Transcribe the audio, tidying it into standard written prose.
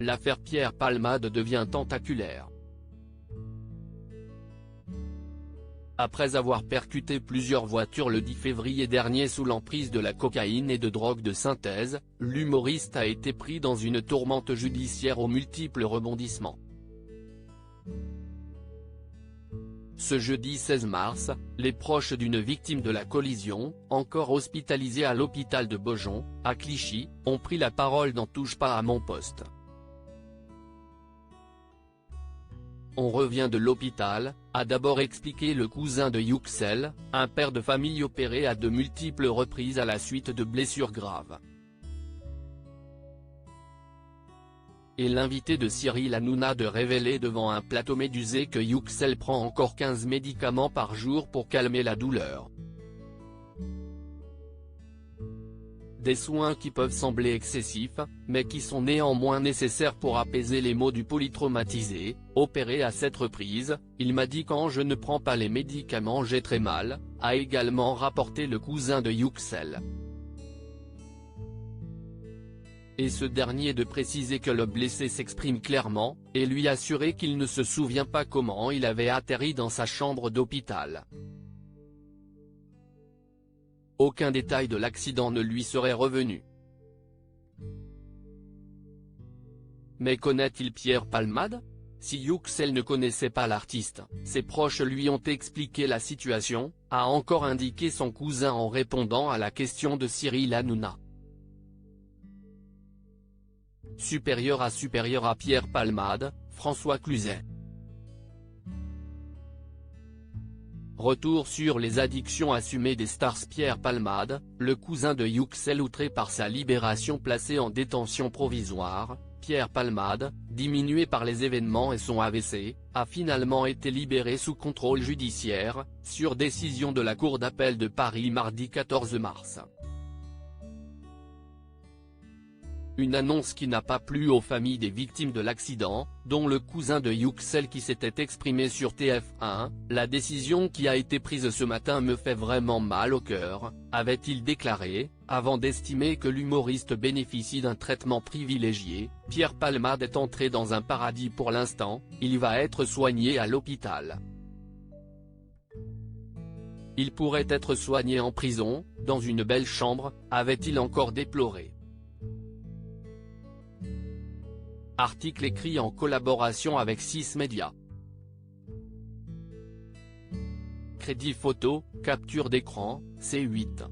L'affaire Pierre Palmade devient tentaculaire. Après avoir percuté plusieurs voitures le 10 février dernier sous l'emprise de la cocaïne et de drogues de synthèse, l'humoriste a été pris dans une tourmente judiciaire aux multiples rebondissements. Ce jeudi 16 mars, les proches d'une victime de la collision, encore hospitalisée à l'hôpital de Beaujon, à Clichy, ont pris la parole dans Touche pas à mon poste. On revient de l'hôpital, a d'abord expliqué le cousin de Yuxel, un père de famille opéré à de multiples reprises à la suite de blessures graves. Et l'invité de Cyril Hanouna de révéler devant un plateau médusé que Yuxel prend encore 15 médicaments par jour pour calmer la douleur. Des soins qui peuvent sembler excessifs, mais qui sont néanmoins nécessaires pour apaiser les maux du polytraumatisé, opéré à 7 reprises. Il m'a dit quand je ne prends pas les médicaments j'ai très mal, a également rapporté le cousin de Yuxel. Et ce dernier de préciser que le blessé s'exprime clairement, et lui assurer qu'il ne se souvient pas comment il avait atterri dans sa chambre d'hôpital. Aucun détail de l'accident ne lui serait revenu. Mais connaît-il Pierre Palmade? Si Yuxel ne connaissait pas l'artiste, ses proches lui ont expliqué la situation, a encore indiqué son cousin en répondant à la question de Cyril Hanouna. Supérieur à Pierre Palmade, François Cluzet. Retour sur les addictions assumées des stars. Pierre Palmade, le cousin de Yuxel outré par sa libération placé en détention provisoire, Pierre Palmade, diminué par les événements et son AVC, a finalement été libéré sous contrôle judiciaire, sur décision de la Cour d'appel de Paris mardi 14 mars. Une annonce qui n'a pas plu aux familles des victimes de l'accident, dont le cousin de Yuxel qui s'était exprimé sur TF1, la décision qui a été prise ce matin me fait vraiment mal au cœur, avait-il déclaré, avant d'estimer que l'humoriste bénéficie d'un traitement privilégié. Pierre Palmade est entré dans un paradis pour l'instant, il va être soigné à l'hôpital. Il pourrait être soigné en prison, dans une belle chambre, avait-il encore déploré. Article écrit en collaboration avec 6 médias. Crédit photo, capture d'écran, C8.